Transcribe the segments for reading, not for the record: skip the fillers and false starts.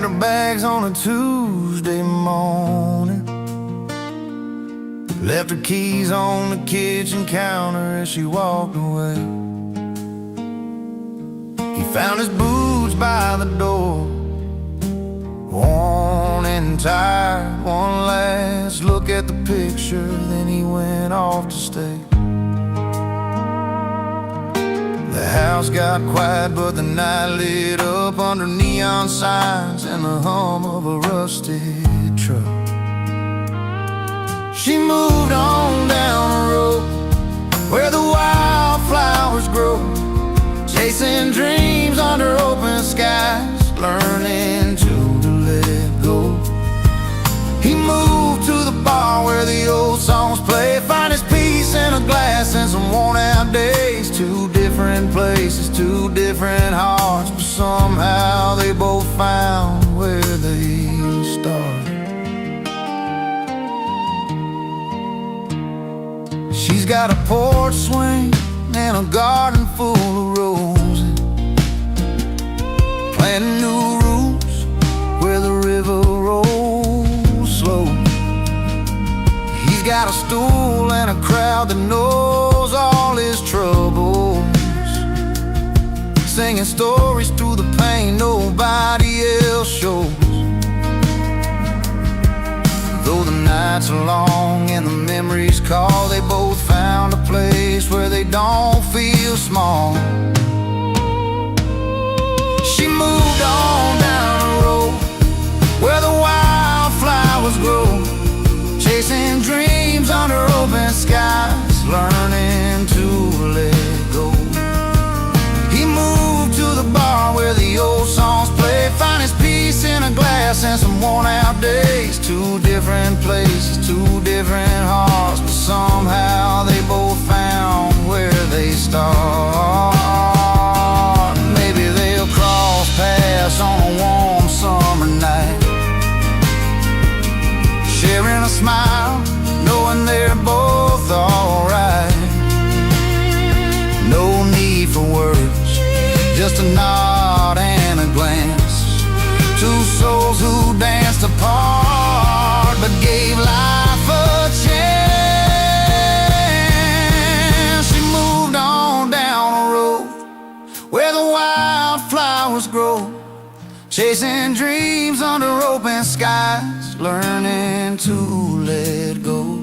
her bags on a Tuesday morning, left her keys on the kitchen counter as she walked away. He found his boots by the door, worn and tired. One last look at the picture, then he went off to stay. The house got quiet, but the night lit up under neon signs and the hum of a rusty truck. She moved on down the road where the wildflowers grow, chasing dreams under open skies, learning to let go. He moved to the bar where the old songs play, find his peace in a glass and some worn out days. Two different places, two different hearts, but somehow they both found where they started. She's got a porch swing and a garden full of roses, planting new roots where the river rolls slow. He's got a stool and a crowd that knows all his troubles, singing stories through the pain nobody else shows. Though the nights are long and the memories call, they both found a place where they don't feel small. She moved on down the road where the wildflowers grow, chasing dreams under open skies, learning to let go. He moved to the bar where the old songs play, find his peace in a glass and some worn out days. Two different places, two different hearts, but somehow they both found where they start. Maybe they'll cross paths on a warm summer night, sharing a smile, knowing they're both alright. No need for words, just a nod and a glance. Two souls who danced apart but gave life a chance. She moved on down the road where the wildflowers grow, chasing dreams under open skies, learning to let go.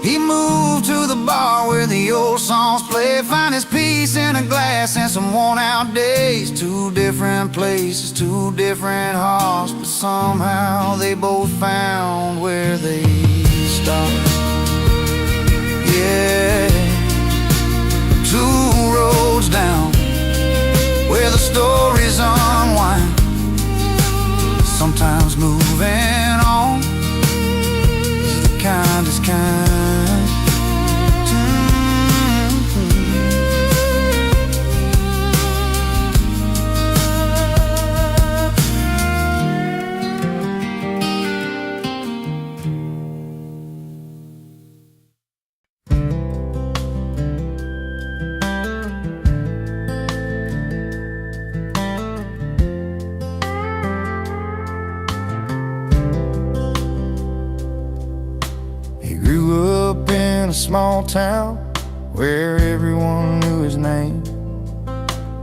He moved to the bar where the old songs play, find his peace in a glass and some worn out days. Two different places, two different hearts, but somehow they both found where they started. Yeah, two roads down where the stories unwind, sometimes moving on is the kindest kind. In a small town where everyone knew his name,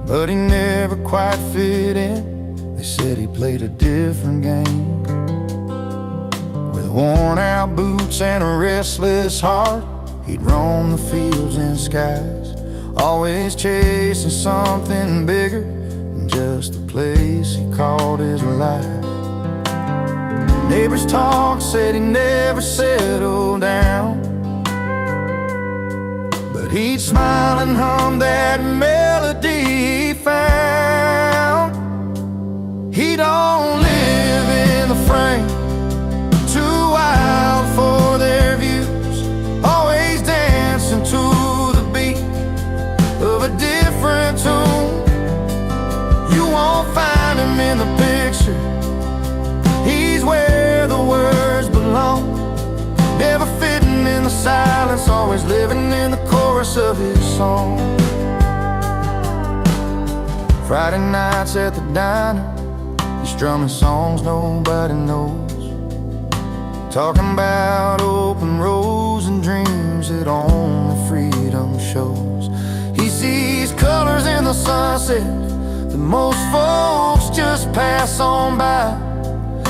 but he never quite fit in. They said he played a different game. With worn out boots and a restless heart, he'd roam the fields and skies, always chasing something bigger than just the place he called his life. Neighbors talk, said he never settled down, he'd smile and hum that melody he found. He don't live in the frame, too wild for their views, always dancing to the beat of a different tune. You won't find him in the picture, he's where the words belong, never fitting in the silence, always living in the chorus of his song. Friday nights at the diner, he strumming songs nobody knows, talking about open roads and dreams that only freedom shows. He sees colors in the sunset that most folks just pass on by,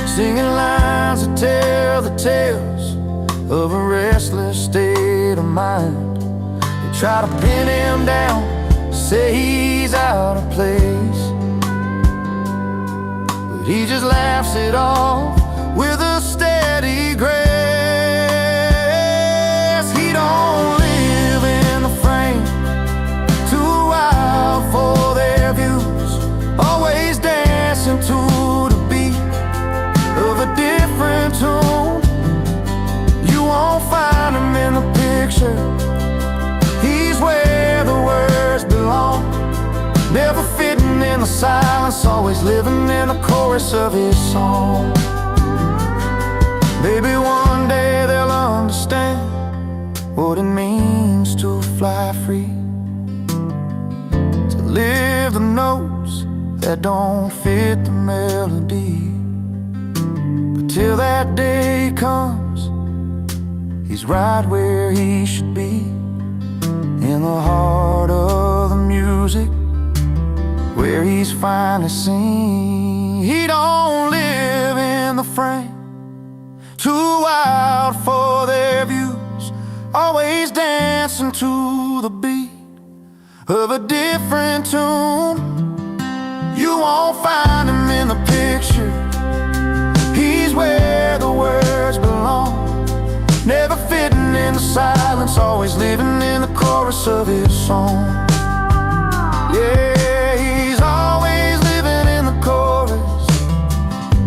singing lines that tell the tales of a restless state of mind. They try to pin him down, say he's out of place, but he just laughs it off with a steady grace. He don't live in the frame, too wild for their views, always dancing to the beat of a different tune. You won't find him in the picture, he's where the words belong, never fitting in the silence, always living in the chorus of his song. Maybe one day they'll understand what it means to fly free, to live the notes that don't fit the melody. But till that day comes, he's right where he should be, in the heart of the music, where he's finally seen. He don't live in the frame, too wild for their views, always dancing to the beat of a different tune. You won't find him in the picture, he's where the words belong, never fitting in the silence, always living in the chorus of his song. Yeah, he's always living in the chorus,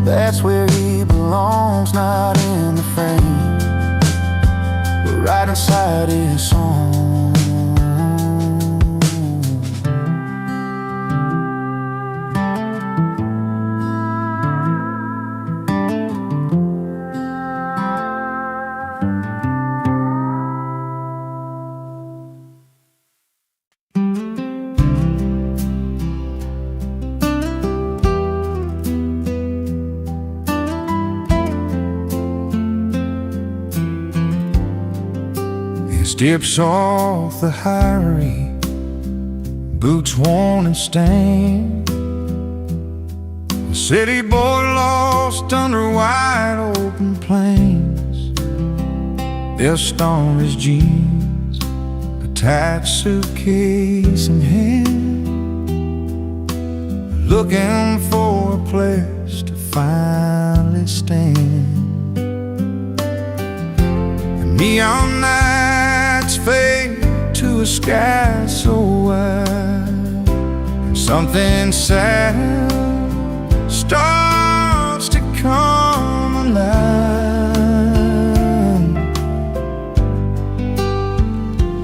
that's where he belongs, not in the frame, but right inside his song. Dips off the highway, boots worn and stained, a city boy lost under wide open plains. They'll storm his jeans, a tight suitcase in hand, looking for a place to finally stand. The neon nights fade to a sky so wide, and something sad starts to come alive.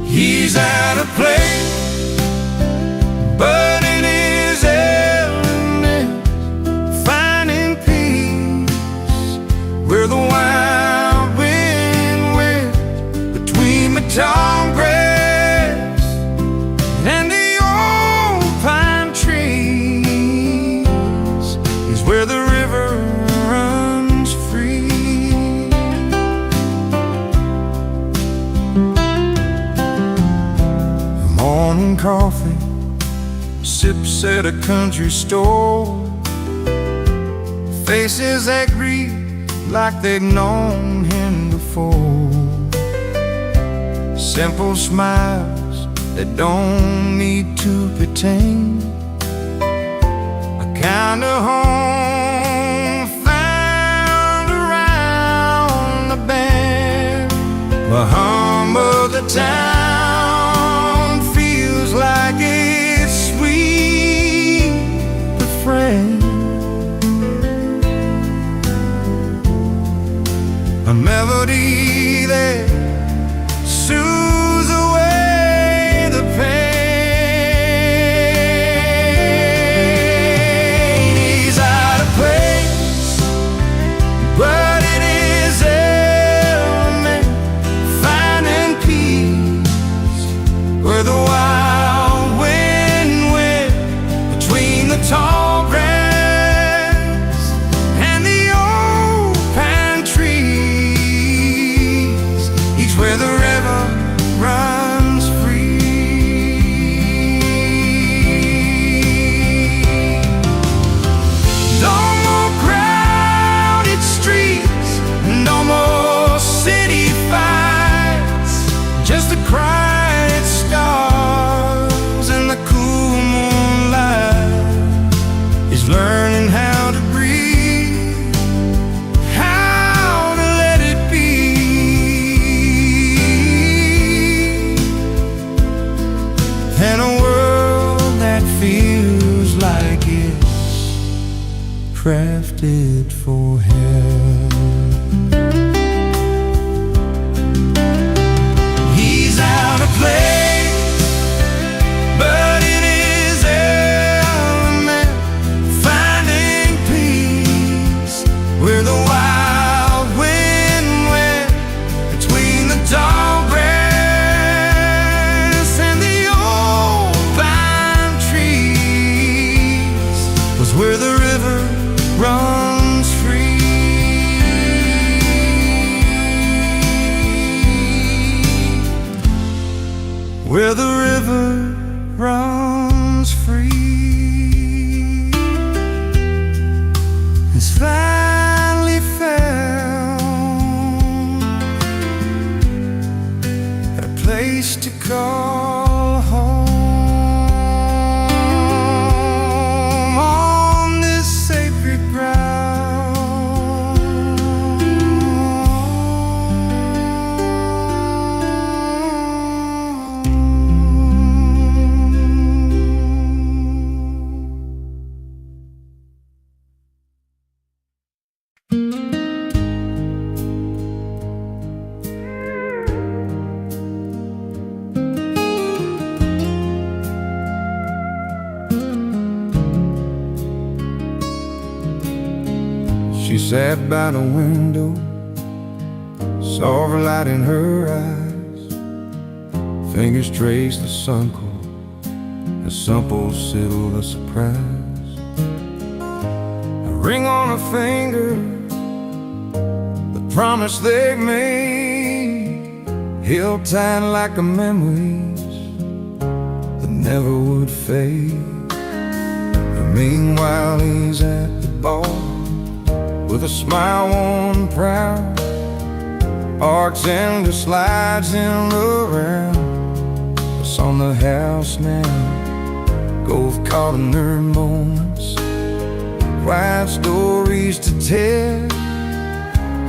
He's at a place, but in his element, finding peace where the wild wind whips between the tall grass and the old pine trees is where the river runs free. Morning coffee, sips at a country store, faces that greet like they've known him before, simple smiles that don't need to pretend, a kind of home found around the bend. The hum of the town feels like it's sweet refrain, a melody that soothes away the pain. He's out of place, but in his element, finding peace where the wild wind went between the tall grass for help. He's out of place, but in his element, finding peace where the wild wind went between the tall grass and the old pine trees, was where the river runs free. Where the river runs free is finally found a place to call home on this sacred ground. She sat by the window, saw the light in her eyes. Fingers traced the sun core, a simple silver surprise. A ring on her finger, the promise they made, held tight like the memories that never would fade. And meanwhile he's at the ball, with a smile worn proud, arcs and the slides in the round. It's on the house now, golf caught in her moments, quiet stories to tell.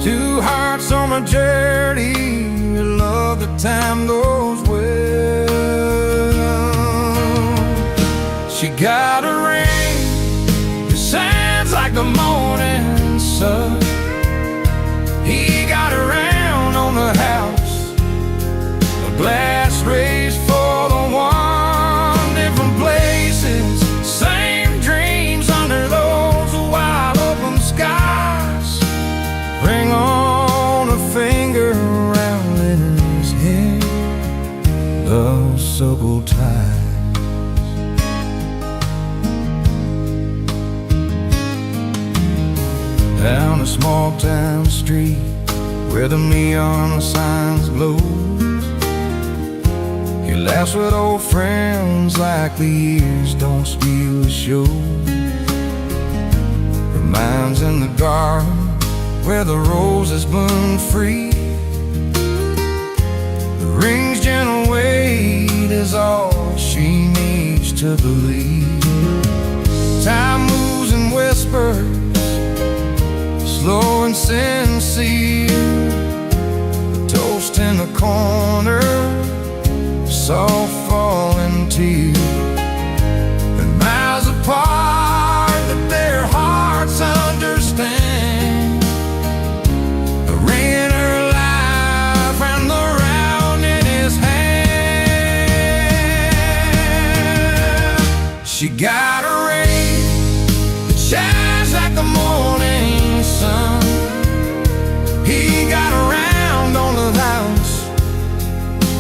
Two hearts on a journey, love the time goes well. She got a ring that shines like the morning sun. He got around on the house, a glass raised for the one. Different places, same dreams under those wide open skies. Ring on a finger around in his head, love circle ties. Down a small town street where the neon signs glow, he laughs with old friends like the years don't steal the show. Reminds in the garden where the roses bloom free, the ring's gentle weight is all she needs to believe. Time moves in whispers, slow and sincere, a toast in the corner, soft falling tears. And miles apart that their hearts understand, a ring in her life and the round in his hand. She got a ring that shines like the morning sun. He got around on the house,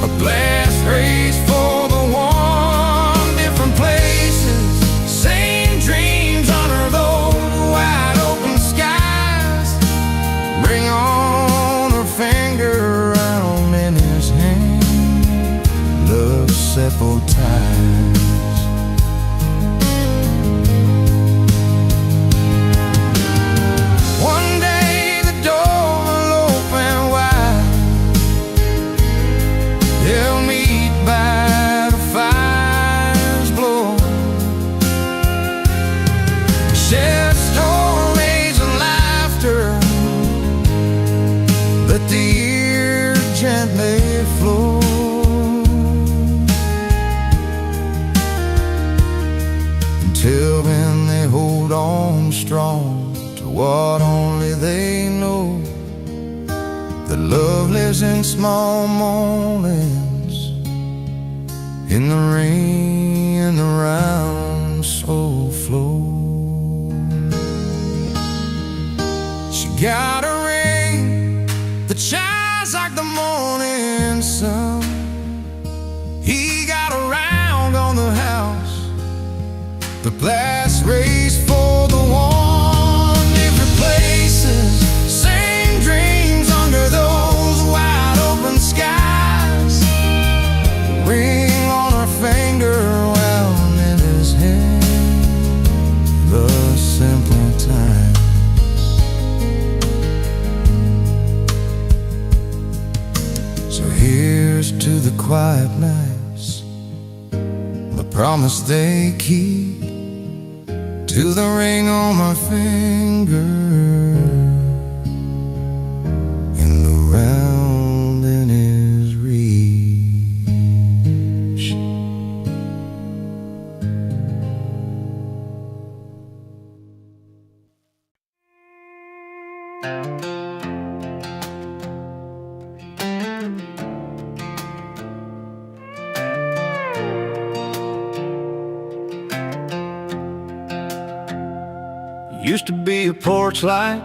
a glass raised for the one. Different places, same dreams under those wide open skies. Ring on her finger around in his hand, love set for ties. Let the year gently flow. Until then they hold on strong to what only lives in small moments, in the rain and the round soul flow. She got a ring that shines like the morning sun. He got a round on the house, the glass raised for the one. Different places, same dreams under those wide open skies. The ring on her finger, wound in his hand, the simple time. So here's to the quiet nights, the promise they keep, to the ring on my finger, and the round in his reach. Used to be a porch light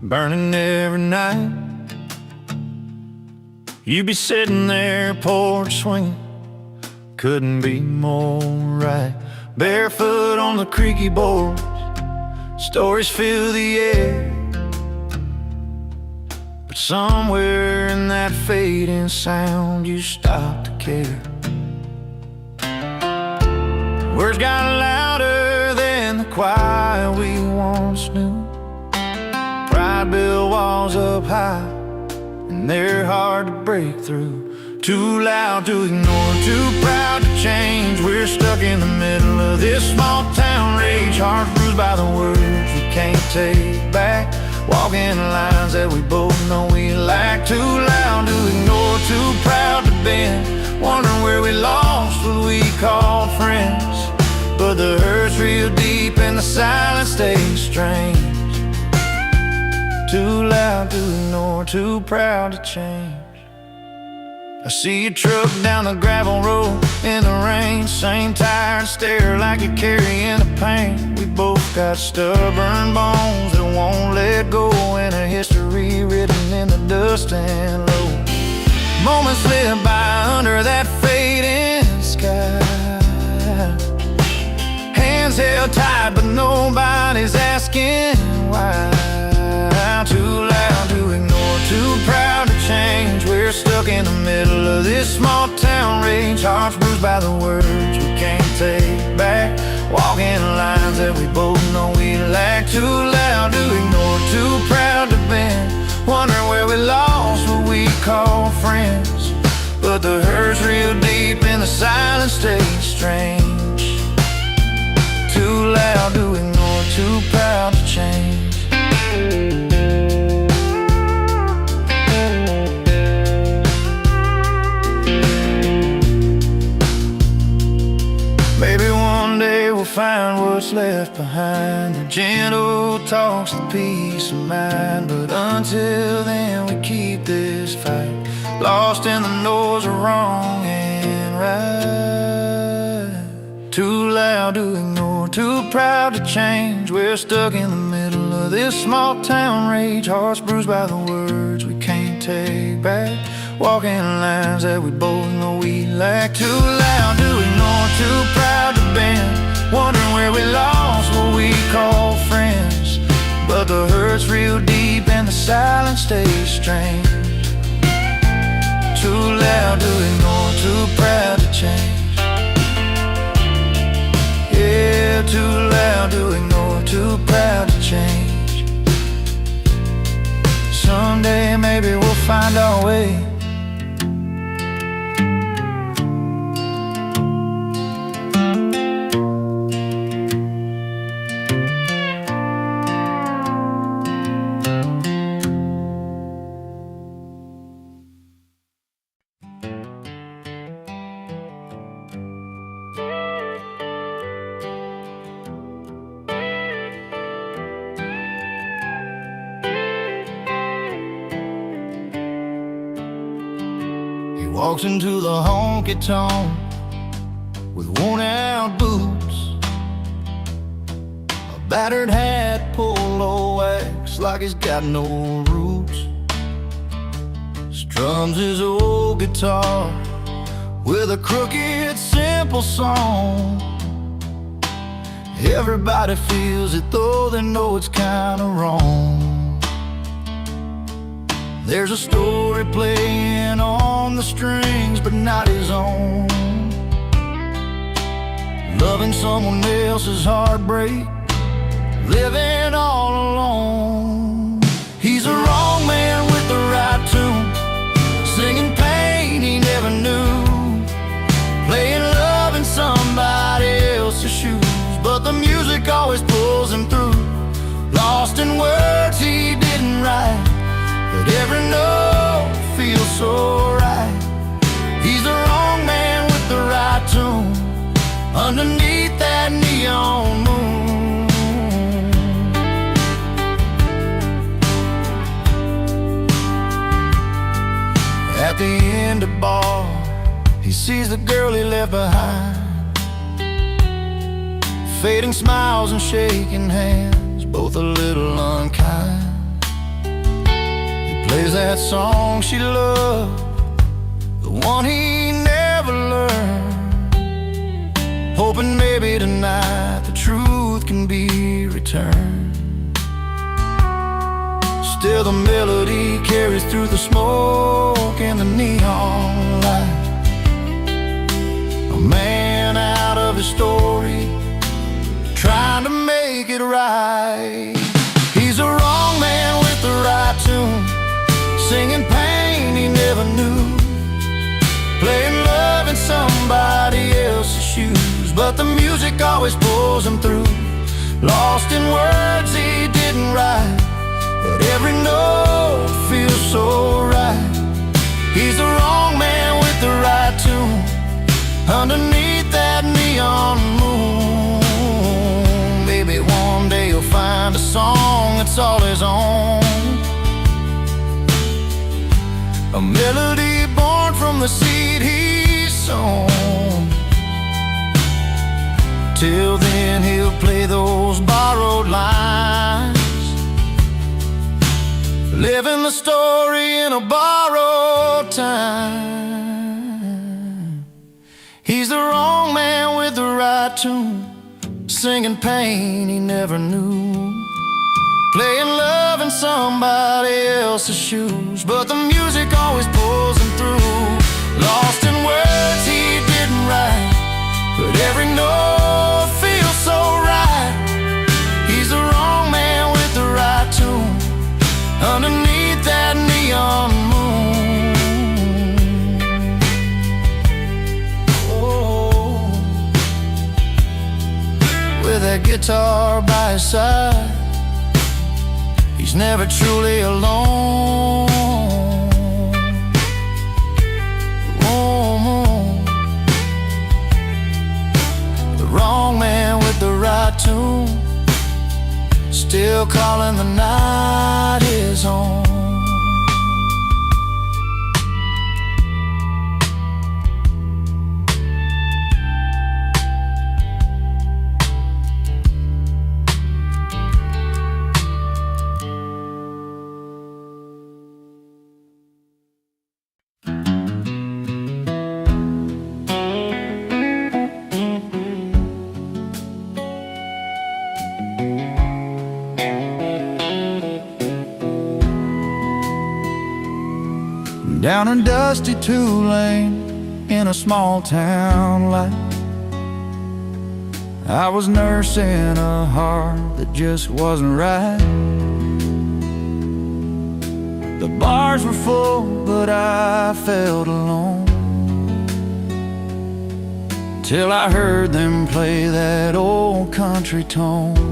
burning every night. You'd be sitting there, porch swinging, couldn't be more right. Barefoot on the creaky boards, stories fill the air. But somewhere in that fading sound, you stopped to care. Words got louder than the quiet we once knew. Pride built walls up high, and they're hard to break through. Too loud to ignore, too proud to change. We're stuck in the middle of this small town rage. Hearts bruised by the words we can't take back. Walking lines that we both know we lack. Too loud to ignore, too proud to bend. Wondering where we lost what we called friends. But the hurt's real deep and the silence stays strange. Too loud to ignore, too proud to change. I see your truck down the gravel road in the rain. Same tired stare like you're carrying the pain. We both got stubborn bones that won't let go, and a history written in the dust and low. Moments slip by under that fading sky. Hands held tight, but nobody's asking why. Too loud to ignore, too proud to change. We're stuck in the middle of this small town rage. Hearts bruised by the words we can't take back. Walking lines that we both know we lack. Too loud to ignore, too proud to bend. Wondering where we lost what we call friends. But the hurt's real deep and the silence stays strange. Too loud to ignore, too proud to change. Maybe one day we'll find what's left behind. The gentle talks, the peace of mind. But until then we keep this fight, lost in the noise of wrong and right. Too loud to ignore, too proud to change. We're stuck in the middle of this small town rage. Hearts bruised by the words we can't take back. Walking lines that we both know we lack. Too loud to ignore, too proud to bend. Wondering where we lost what we call friends. But the hurt's real deep and the silence stays strange. Too loud to ignore, too proud to change. Yeah, too loud to ignore, too proud to change. Someday maybe we'll find our way. walks into the honky-tonk with worn-out boots, a battered hat, polo wax like he's got no roots. Strums his old guitar with a crooked, simple song. Everybody feels it, though they know it's kinda wrong. There's a story playing on the strings, but not his own. Loving someone else's heartbreak, living all alone. He's a wrong man with the right tune, singing pain he never knew, playing love in somebody else's shoes, but the music always pulls him through. Lost in words he didn't write, but every note feels so right. He's the wrong man with the right tune, underneath that neon moon. At the end of the bar, he sees the girl he left behind, fading smiles and shaking hands, both a little unkind. He plays that song she loved, the one he never learned, hoping maybe tonight the truth can be returned. Still the melody carries through the smoke and the neon light. A man out of his story, trying to make it right. He's a wrong man with the right tune, singing pain he never knew, playing love in somebody else's shoes, but the music always pulls him through. Lost in words he didn't write, but every note feels so right. He's the wrong man with the right tune, underneath that neon moon. Maybe one day you'll find a song that's all his own, a melody born from the seed he's sown. Till then he'll play those borrowed lines, living the story in a borrowed time. He's the wrong man with the right tune, singing pain he never knew, playing love in somebody else's shoes, but the music always pulls him through. Lost in words he didn't write, but every note feels so right. He's the wrong man with the right tune, underneath that neon moon. Oh, with that guitar by his side, he's never truly alone. Oh, the wrong man with the right tune, still calling the night his home. Down a dusty two-lane in a small town light, I was nursing a heart that just wasn't right. The bars were full, but I felt alone, till I heard them play that old country tone.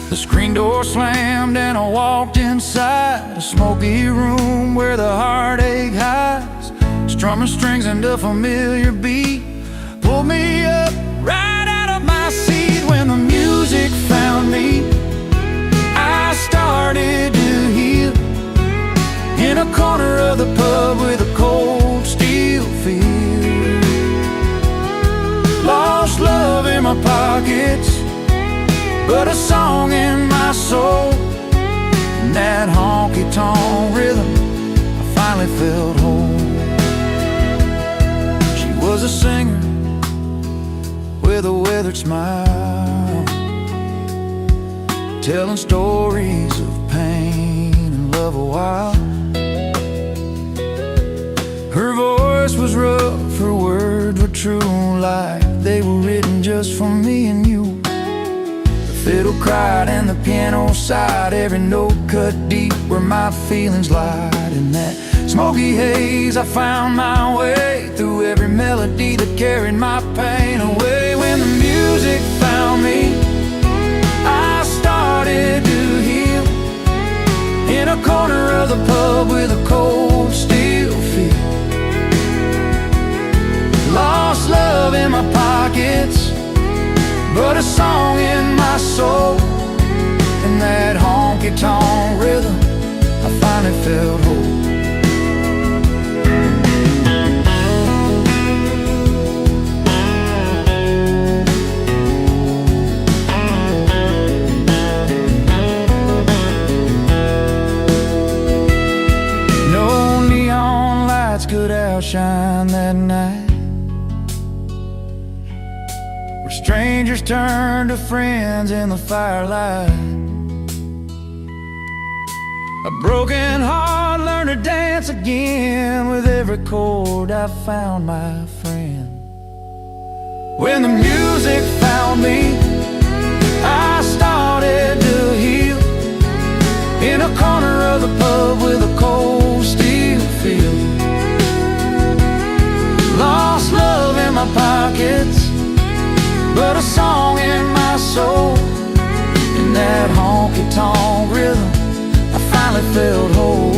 The screen door slammed and I walked inside a smoky room where the heartache hides, strumming strings and a familiar beat pulled me up right out of my seat. When the music found me, I started to heal in a corner of the pub song in my soul. In that honky-tonk rhythm, I finally felt home. She was a singer with a weathered smile, telling stories of pain and love a while. Her voice was rough, her words were true, like they were written just for me and you. The fiddle cried and the piano sighed, every note cut deep where my feelings lied. In that smoky haze I found my way through every melody that carried my pain away. When the music found me, I started to heal in a corner of the pub with a cold steel feel. Lost love in my pockets, but a song in my soul. In that honky-tonk rhythm, I finally felt whole. No neon lights could outshine that night, where strangers turn to friends in the firelight. A broken heart learned to dance again. With every chord I found my friend. When the music found me, I started to heal in a corner of the pub with a cold steel feel. Lost love in my pockets, but a song in my soul. In that honky-tonk rhythm, I finally felt whole.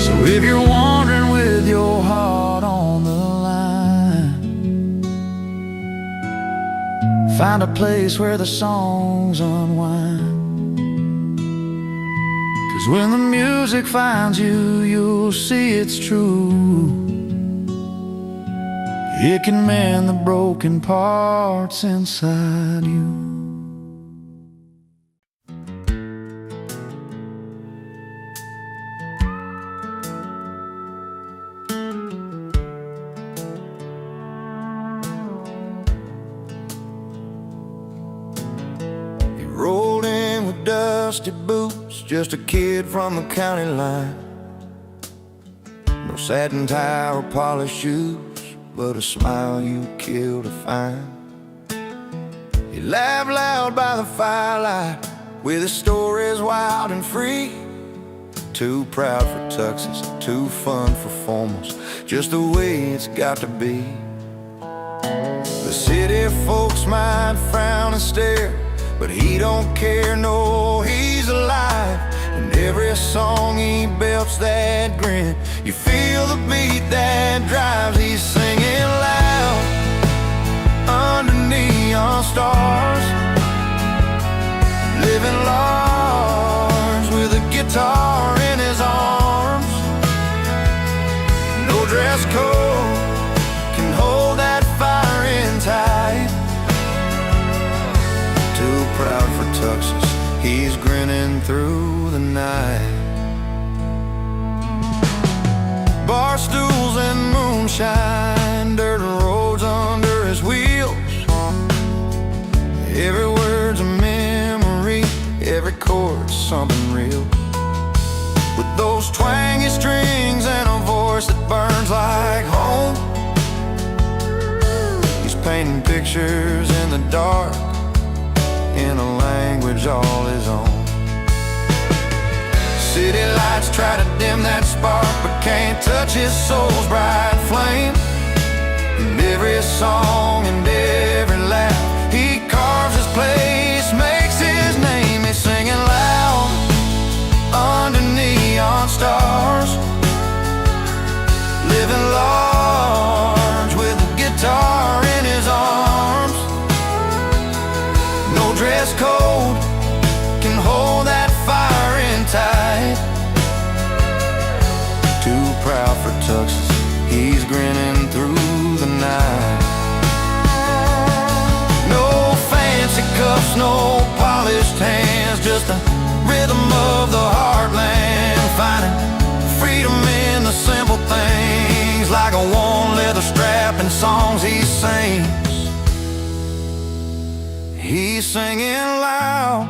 So if you're wandering with your heart on the line, find a place where the songs unwind. 'Cause when the music finds you, you'll see it's true. It can mend the broken parts inside you. He rolled in with dusty boots, just a kid from the county line. No satin tie or polished shoes, but a smile you kill to find. He laughed loud by the firelight, with his stories wild and free. Too proud for tuxes, too fun for formals, just the way it's got to be. The city folks might frown and stare, but he don't care, no, he's alive. And every song he belts that grin, you feel the beat that drives. He's singing loud under neon stars, living large with a guitar in his arms. No dress code can hold that fire in tight. Too proud for tuxes, he's grinning through the night. Bar stools and moonshine, dirt roads under his wheels. Every word's a memory, every chord's something real. With those twangy strings and a voice that burns like home, he's painting pictures in the dark, in a language all his own. City lights try to dim that spark, but can't touch his soul's bright flame. In every song and every laugh, he carves his place, makes his name. He's singing loud under neon stars, living large with a guitar in his arms. No dress code can hold that fire in tight. Too proud for tuxes, he's grinning through the night. No fancy rough, snow-polished hands, just the rhythm of the heartland, finding freedom in the simple things, like a warm leather strap and songs he sings. He's singing loud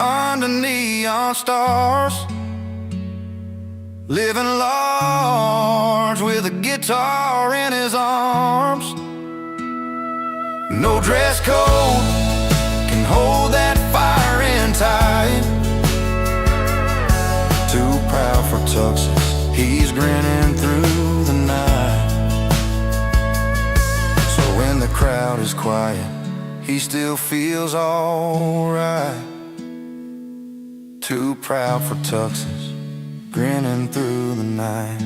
under neon stars, living large with a guitar in his arms. No dress code can hold that fire in tight. Too proud for tuxes, he's grinning through the night. So when the crowd is quiet, he still feels alright. Too proud for tuxes, grinning through the night.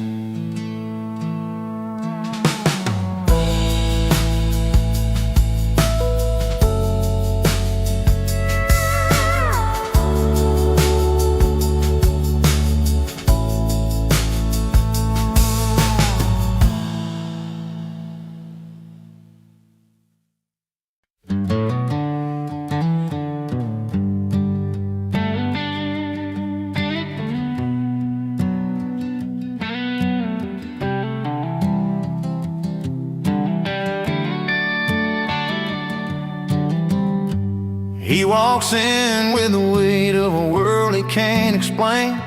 He walks in with the weight of a world he can't explain,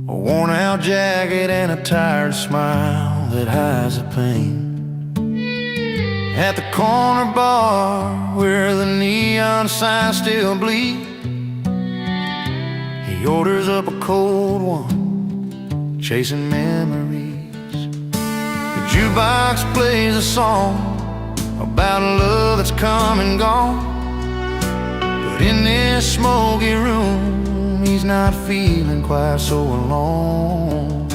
a worn-out jacket and a tired smile that hides the pain. At the corner bar where the neon signs still bleed, he orders up a cold one, chasing memories. The jukebox plays a song about a love that's come and gone, but in this smoky room he's not feeling quite so alone.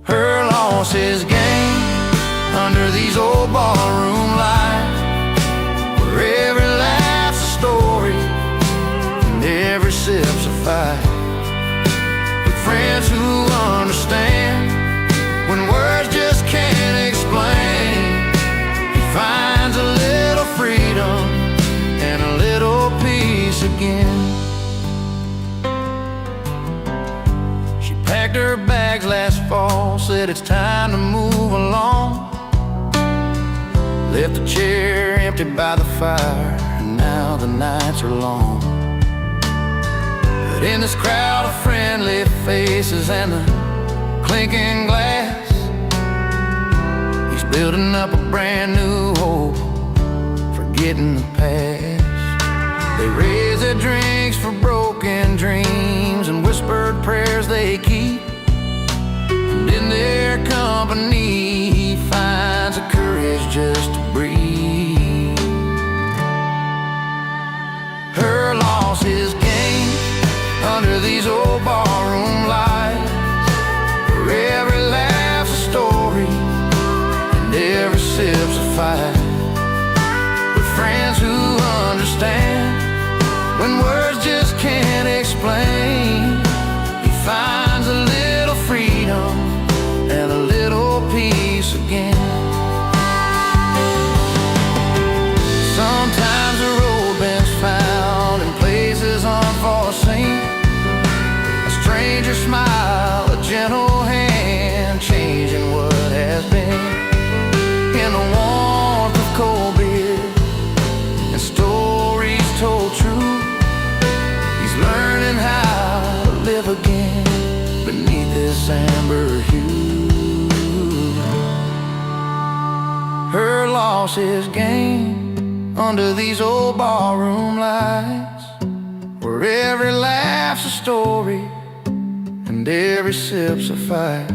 Her loss is gain under these old ballroom lights, where every laugh's a story and every sip's a fight, with friends who understand when words just can't explain. He finds a little freedom and a little peace again. She packed her bags last fall, said it's time to move along, left the chair empty by the fire, and now the nights are long. But in this crowd of friendly faces and the clinking glass, he's building up a brand new hope, forgetting the past. They raise their drinks for broken dreams and whispered prayers they keep, and in their company he finds the courage just to breathe. Her loss is gain under these old barroom lights, where every laugh's a story and every sip's a fight, with friends who understand when words just can't explain. He finds a little freedom and a little peace again. Sometimes a road bends found in places unforeseen, a stranger smile, a gentle hand, changing what has been. In the warmth of cold beer and stories told true, he's learning how to live again beneath this amber hue. Her loss is gain under these old barroom lights, where every laugh's a story and every sip's a fight,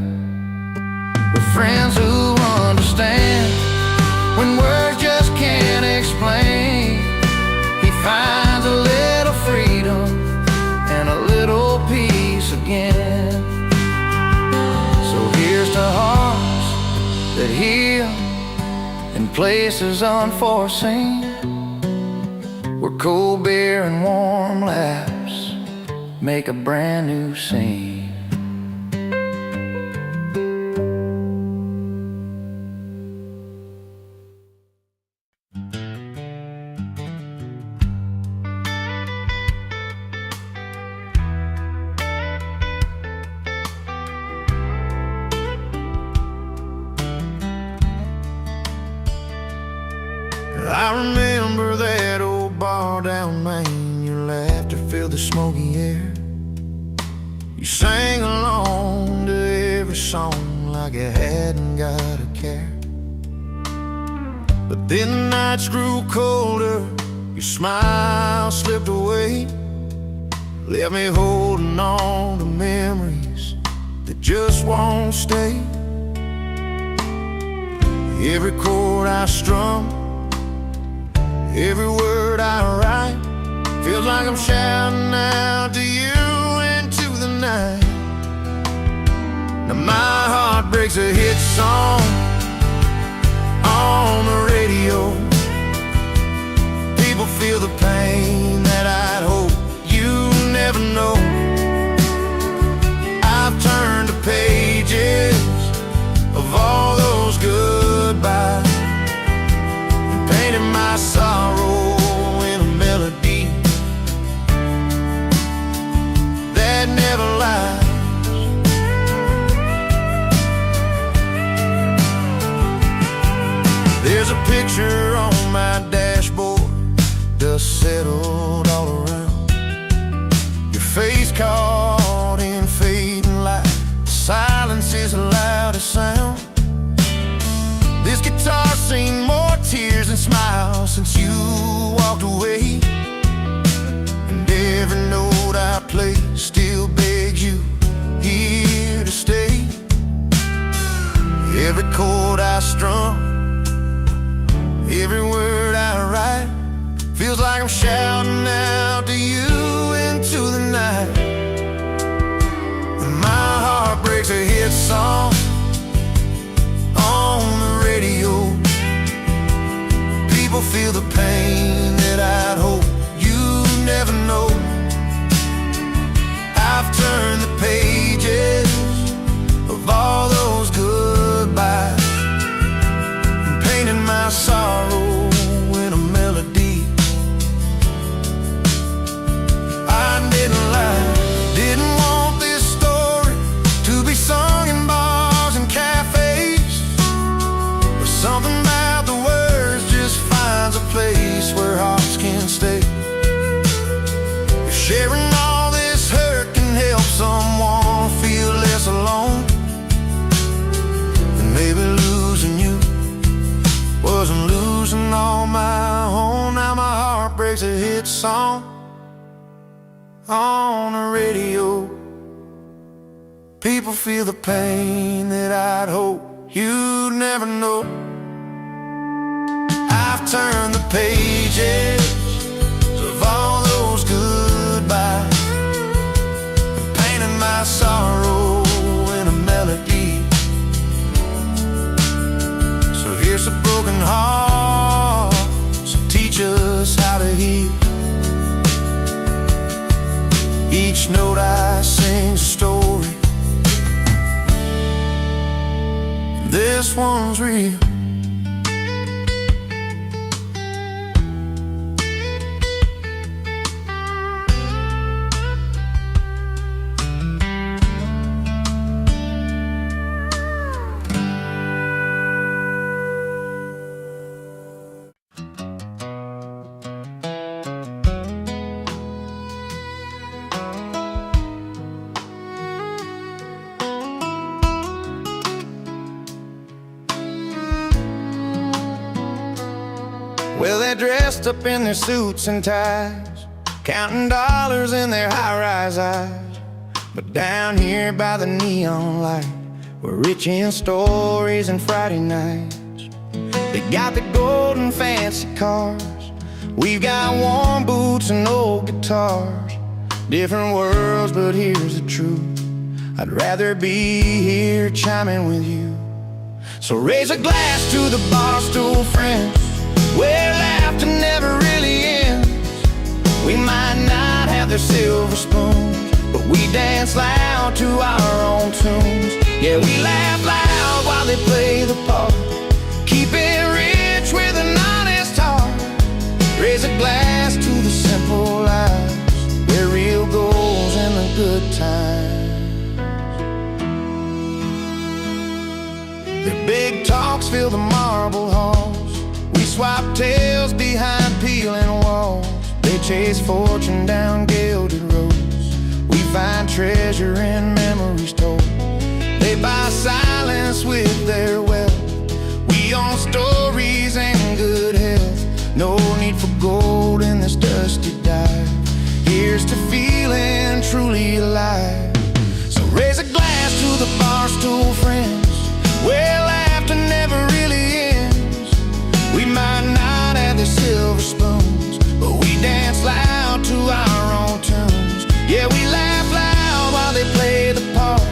with friends who understand when words just can't explain. He finds a little freedom and a little peace again. So here's to hearts that heal in places unforeseen, where cold beer and warm laughs make a brand new scene. I remember that old bar down Main. Your laughter filled the smoky air. You sang along to every song like you hadn't got a care. But then the nights grew colder, your smile slipped away, left me holding on to memories that just won't stay. Every chord I strum, every word I write, feels like I'm shouting out to you into the night. Now my heart breaks a hit song on the radio. People feel the pain that I'd hope you never know. I've turned the pages of all those goodbyes and painted my sorrow in a melody that never lies. There's a picture on my dashboard, dust settled all around. Your face caught in fading light, silence is the loudest sound. This guitar's seen more tears than smiles since you walked away. And every note I play still begs you here to stay. Every chord I strum, every word I write, feels like I'm shouting out to you into the night. And my heart breaks a hit song on the radio. People feel the pain that I'd hope you never know. I've turned the pages of all those goodbyes and painted my sorrow in a melody. I didn't lie, didn't want this story to be sung in bars and cafes, but something about the words just finds a place where hearts can stay. If sharing all this hurt can help someone feel less alone, then maybe losing you wasn't losing on my own. Now my heart breaks a hit song on the radio. People feel the pain that I'd hope you'd never know. I've turned the pages of all those goodbyes and painted my sorrow in a melody. So here's a broken heart, so teach us how to heal. Each note I sing's a story, this one's real. Well, they're dressed up in their suits and ties, counting dollars in their high-rise eyes. But down here by the neon light, we're rich in stories and Friday nights. They got the gold and fancy cars, we've got warm boots and old guitars. Different worlds, but here's the truth, I'd rather be here chiming with you. So raise a glass to the bar stool friends, where laughter never really ends. We might not have their silver spoons, but we dance loud to our own tunes. Yeah, we laugh loud while they play the part, keep it rich with an honest heart. Raise a glass to the simple lives, where real goals and the good times. Their big talks fill the marble halls, we swap tales themselves behind peeling walls. They chase fortune down gilded roads. We find treasure in memories told. They buy silence with their wealth. We own stories and good health. No need for gold in this dusty dive. Here's to feeling truly alive. So raise a glass to the barstool friends, where laughter never really ends. We might not have the silver spoons, but we dance loud to our own tunes. Yeah, we laugh loud while they play the part,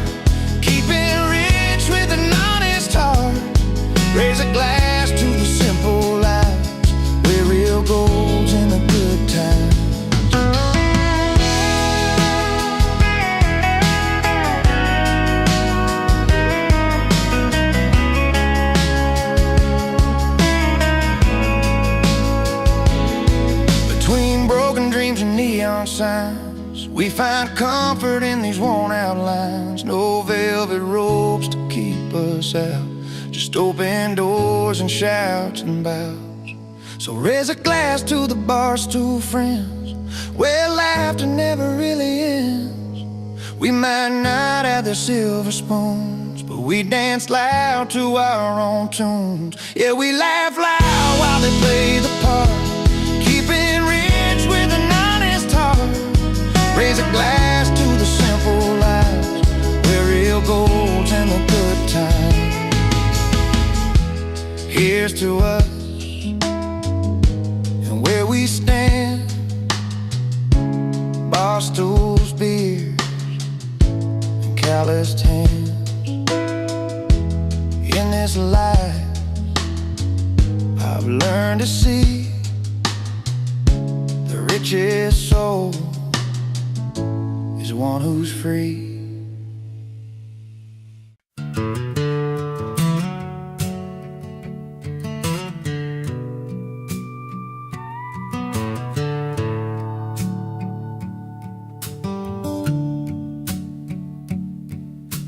keeping rich with an honest heart. Raise a glass to the simple lives, where real gold's in the good times. Signs, we find comfort in these worn-out lines. No velvet ropes to keep us out, just open doors and shouts and bows. So raise a glass to the barstool friends, where laughter never really ends. We might not have the silver spoons, but we dance loud to our own tunes. Yeah, we laugh loud while they play the part, keeping rich with an honest heart. Raise a glass to the simple lives, where real gold's in the good times. Here's to us, and where we stand, bar stools, beers, and calloused hands. In this life, I've learned to see the richest soul is one who's free.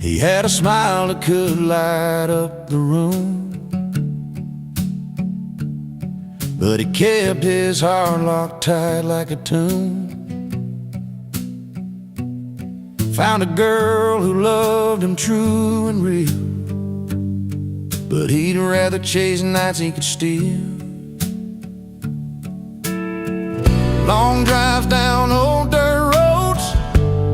He had a smile that could light up the room, but he kept his heart locked tight like a tomb. Found a girl who loved him true and real, but he'd rather chase nights he could steal. Long drives down old dirt roads,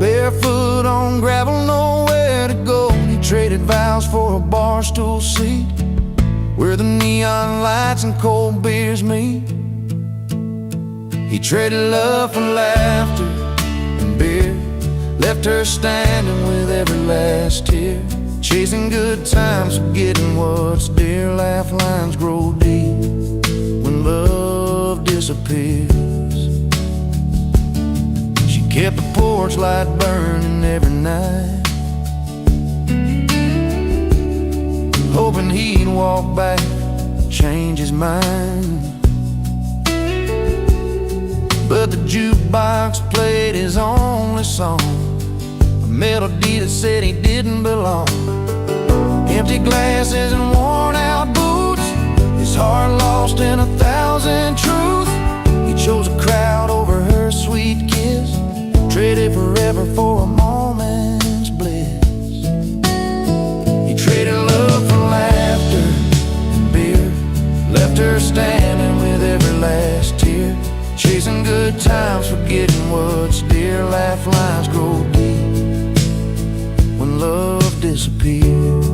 barefoot on gravel, nowhere to go. He traded vows for a bar stool seat, where the neon lights and cold beers meet. He traded love for laughter and beer, left her standing with every last tear. Chasing good times, forgetting what's dear. Laugh lines grow deep when love disappears. She kept the porch light burning every night, hoping he'd walk back, change his mind. But the jukebox played his only song, a melody that said he didn't belong. Empty glasses and worn out boots, his heart lost in 1,000 truths. He chose a crowd over her sweet kiss, traded forever for a moment's bliss. He traded love for laughter and beer, left her standing with every last tear. Chasing good times, forgetting what's dear. Laugh lines grow deep when love disappears.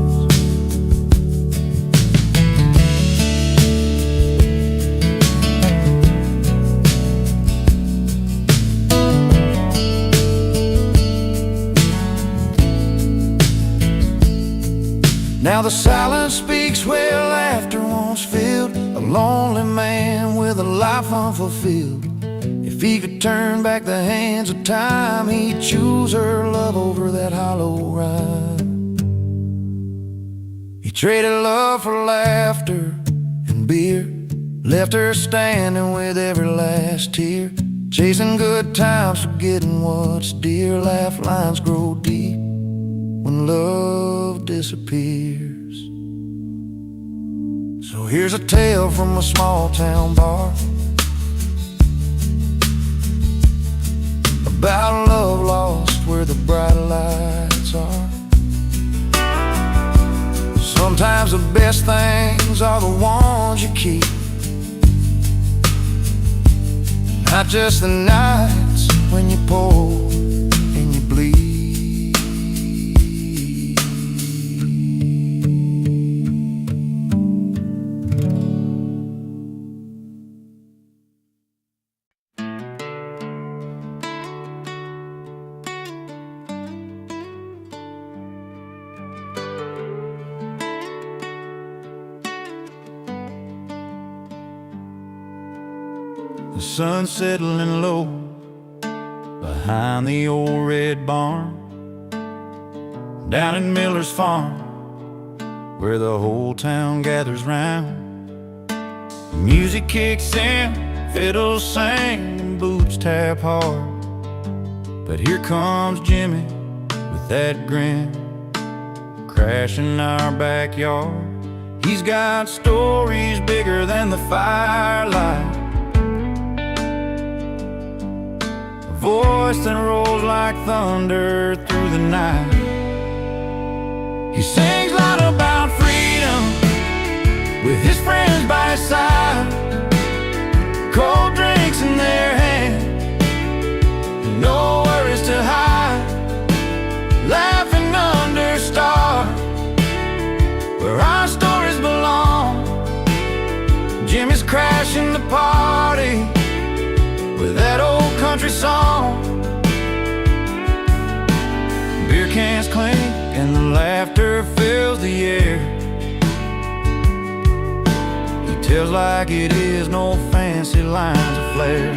Now the silence speaks where laughter once filled, a lonely man with a life unfulfilled. If he could turn back the hands of time, he'd choose her love over that hollow rhyme. He traded love for laughter and beer, left her standing with every last tear. Chasing good times, forgetting what's dear. Laugh lines grow deep when love disappears. So So here's a tale from a small town bar about love lost where the bright lights are. Sometimes the best things are the ones you keep, not just the nights when you pull and you bleed. The sun's settling low behind the old red barn down in Miller's farm, where the whole town gathers round. Music kicks in, fiddles sing, and boots tap hard. But here comes Jimmy with that grin, crashing our backyard. He's got stories bigger than the firelight, a voice that rolls like thunder through the night. He sings loud about freedom with his friends by his side, cold drinks in their hand, and no worries to hide, laughing under stars where our stories belong. Jimmy's crashing the party with that old country song. Beer cans clink and the laughter fills the air. He tells like it is, no fancy lines of flair.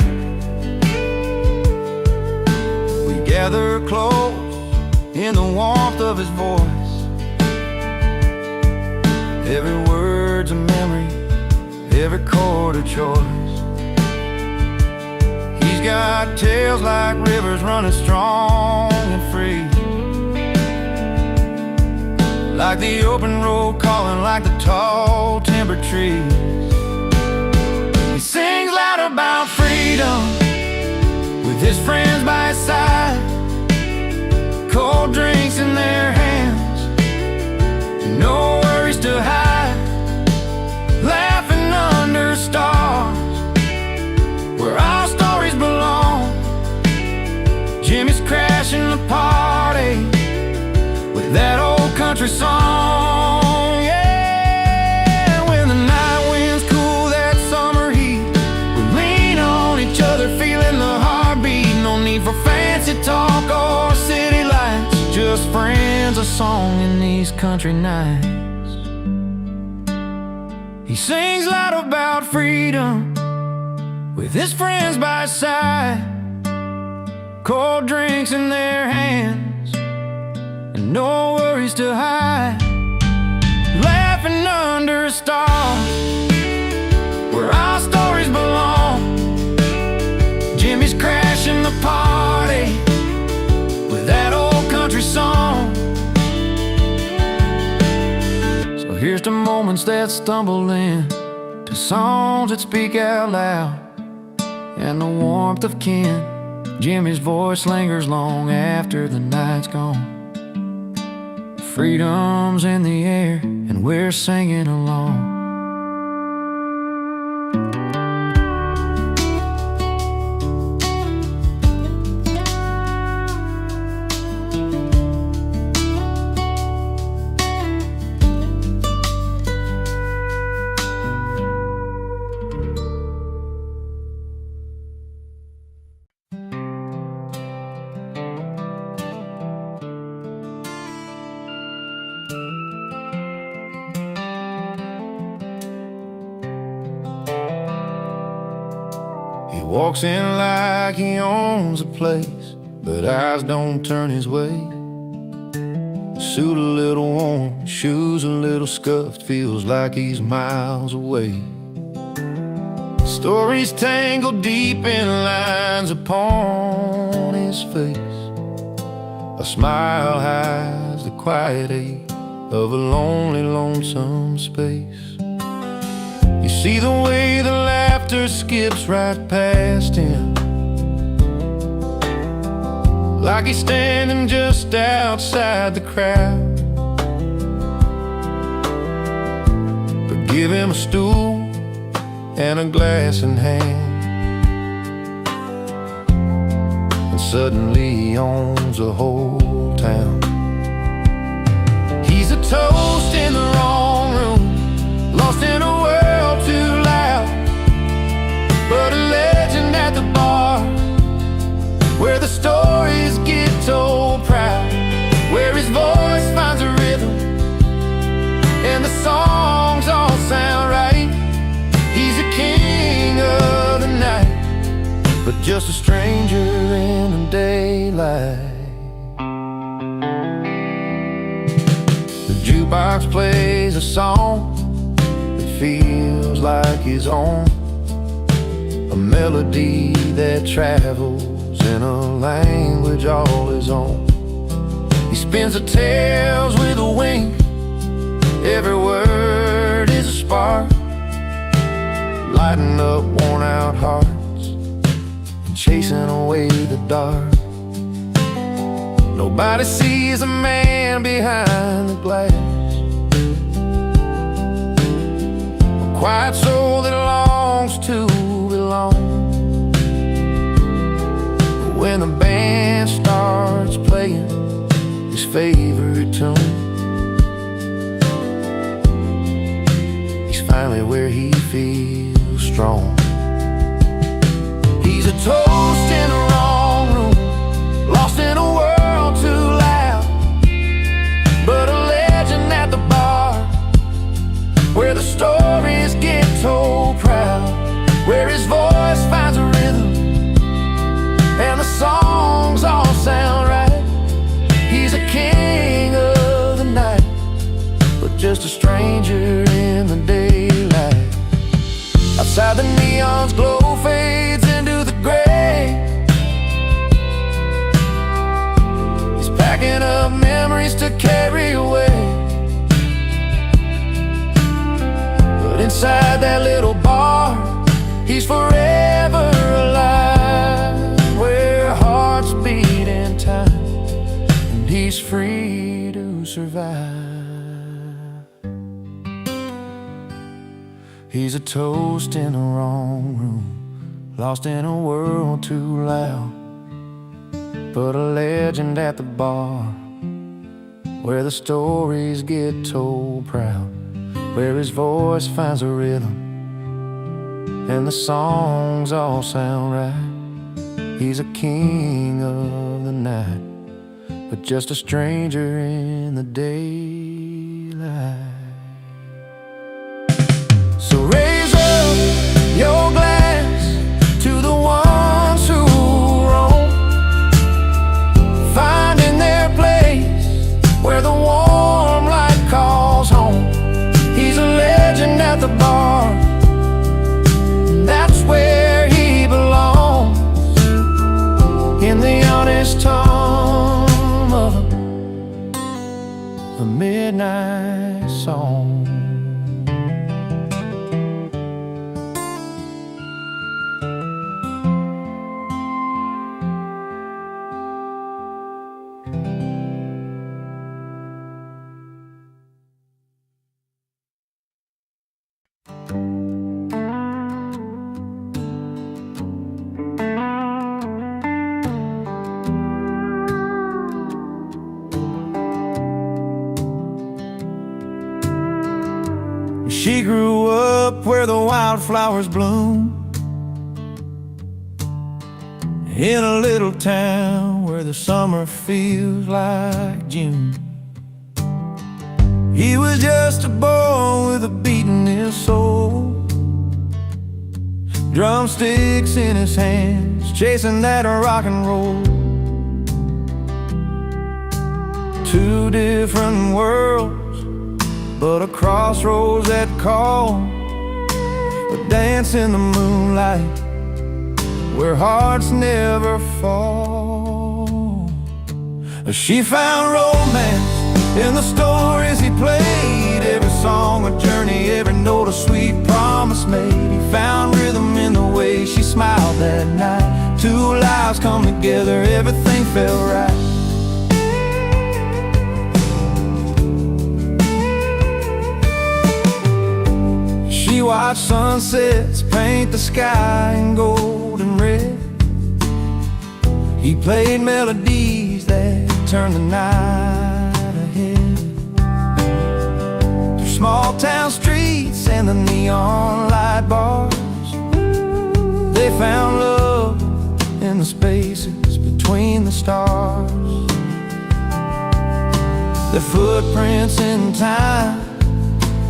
We gather close in the warmth of his voice. Every word's a memory, every chord a choice. He's got tales like rivers running strong and free, like the open road calling like the tall timber trees. He sings loud about freedom with his friends by his side, cold drinks in their hands, and no worries to hide, laughing under stars where our stories belong. Jimmy's crashing the party with that old country song. Yeah, when the night winds cool that summer heat, we lean on each other feeling the heartbeat. No need for fancy talk or city lights, just friends, a song in these country nights. He sings loud about freedom with his friends by his side, cold drinks in their hands, and no worries to hide, laughing under stars where our stories belong. Jimmy's crashing the party with that old country song. So here's to moments that stumble in, to songs that speak out loud, and the warmth of kin. Jimmy's voice lingers long after the night's gone. Freedom's in the air and we're singing along. He walks in like he owns the place, but eyes don't turn his way. Suit a little worn, shoes a little scuffed, feels like he's miles away. Stories tangled deep in lines upon his face. A smile hides the quiet ache of a lonely, lonesome space. See the way the laughter skips right past him, like he's standing just outside the crowd. But give him a stool and a glass in hand, and suddenly he owns a whole town. He's a toast in the wrong room, lost in a world too loud, but a legend at the bar, where the stories get told proud, where his voice finds a rhythm and the songs all sound right. He's a king of the night, but just a stranger in the daylight. The jukebox plays a song that feels like his own, a melody that travels in a language all his own. He spins the tales with a wing, every word is a spark, lighting up worn out hearts and chasing away the dark. Nobody sees a man behind the glass, a quiet soul that longs to belong. But when the band starts playing his favorite tune, he's finally where he feels strong. He's a toast in the wrong room, lost in a world too loud, but a legend at the bar, where the stories get told proud, where his voice finds a rhythm and the songs all sound right. He's a king of the night, but just a stranger in the daylight. Outside the neon's glow fades into the gray, he's packing up memories to carry away. But inside that little bar, he's forever alive, where hearts beat in time and he's free to survive. He's a toast in the wrong room, lost in a world too loud, but a legend at the bar, where the stories get told proud, where his voice finds a rhythm and the songs all sound right. He's a king of the night, but just a stranger in the daylight. So raise up your glass to the ones who roam, finding their place where the warm light calls home. He's a legend at the bar, and that's where he belongs, in the honest tone of the midnight song. She grew up where the wildflowers bloom, in a little town where the summer feels like June. He was just a boy with a beat in his soul, drumsticks in his hands, chasing that rock and roll. Two different worlds, but a crossroads that call, a dance in the moonlight where hearts never fall. She found romance in the stories he played, every song a journey, every note, a sweet promise made. He found rhythm in the way she smiled that night. Two lives come together, everything felt right. She watched sunsets paint the sky in gold and red. He played melodies that turned the night ahead. Through small town streets and the neon light bars, they found love in the spaces between the stars. Their footprints in time,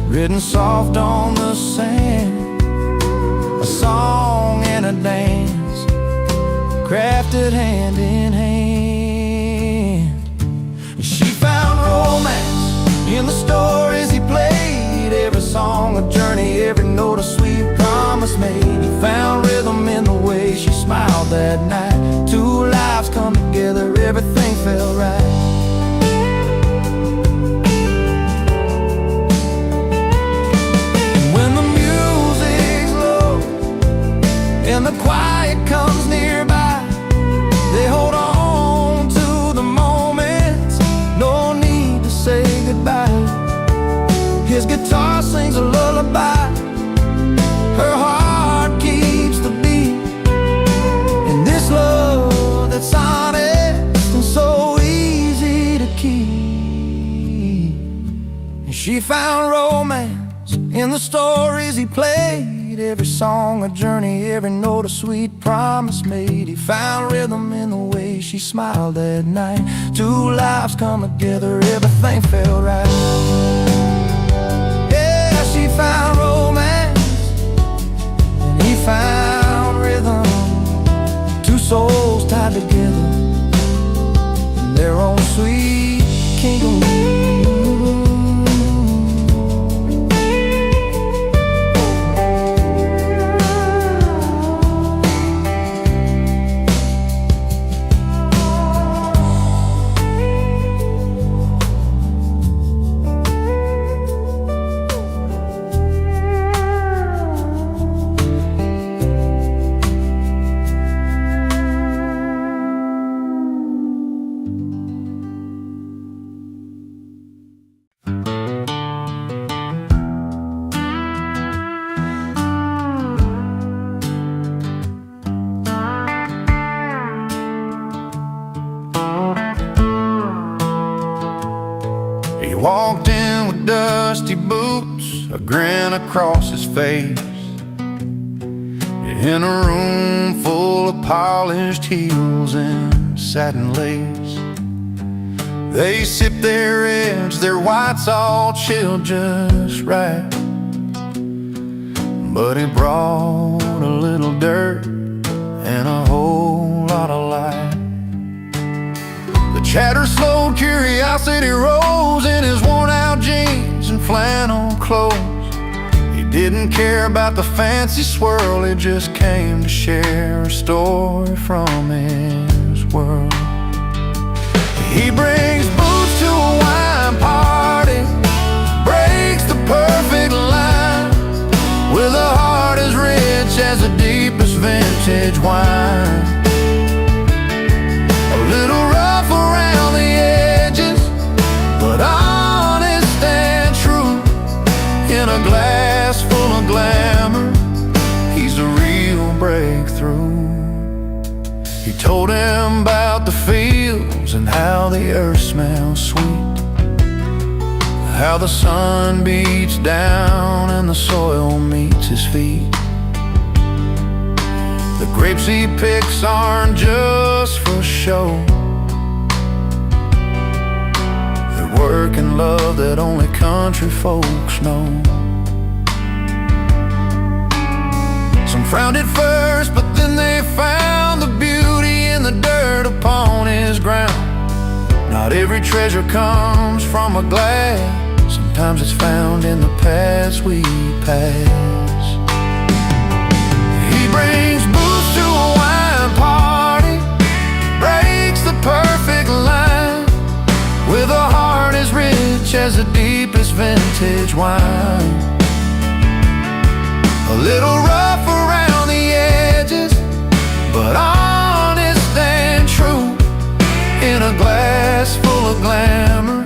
written soft on the sand. A song and a dance, crafted hand in hand. She found romance in the stories he played. Every song a journey, every note a sweet promise made. He found rhythm in the way she smiled that night. Two lives come together, everything felt right. And the quiet comes nearby, they hold on to the moments, no need to say goodbye. His guitar sings a lullaby, her heart keeps the beat. And this love that's honest and so easy to keep. And she found romance in the stories he played. Every song a journey, every note a sweet promise made. He found rhythm in the way she smiled that night. Two lives come together, everything felt right. Yeah, she found romance and he found rhythm. Two souls tied together in their own sweet kingdom. Walked in with dusty boots, a grin across his face, in a room full of polished heels and satin lace. They sipped their reds, their whites all chilled just right, but he brought a little dirt and a whole lot of light. Chatter slowed, curiosity rose in his worn-out jeans and flannel clothes. He didn't care about the fancy swirl, he just came to share a story from his world. He brings boots to a wine party, breaks the perfect line, with a heart as rich as the deepest vintage wine. A little rough around the edges, but honest and true. In a glass full of glamour, he's a real breakthrough. He told him about the fields and how the earth smells sweet, how the sun beats down and the soil meets his feet. The grapes he picks aren't just for show, they're work and love that only country folks know. Some frowned at first, but then they found the beauty in the dirt upon his ground. Not every treasure comes from a glass, sometimes it's found in the paths we pass. He brings booze to a wine party, breaks the perfect line, with a heart as rich as the deepest vintage wine. little rough around the edges, but honest and true. In a glass full of glamour,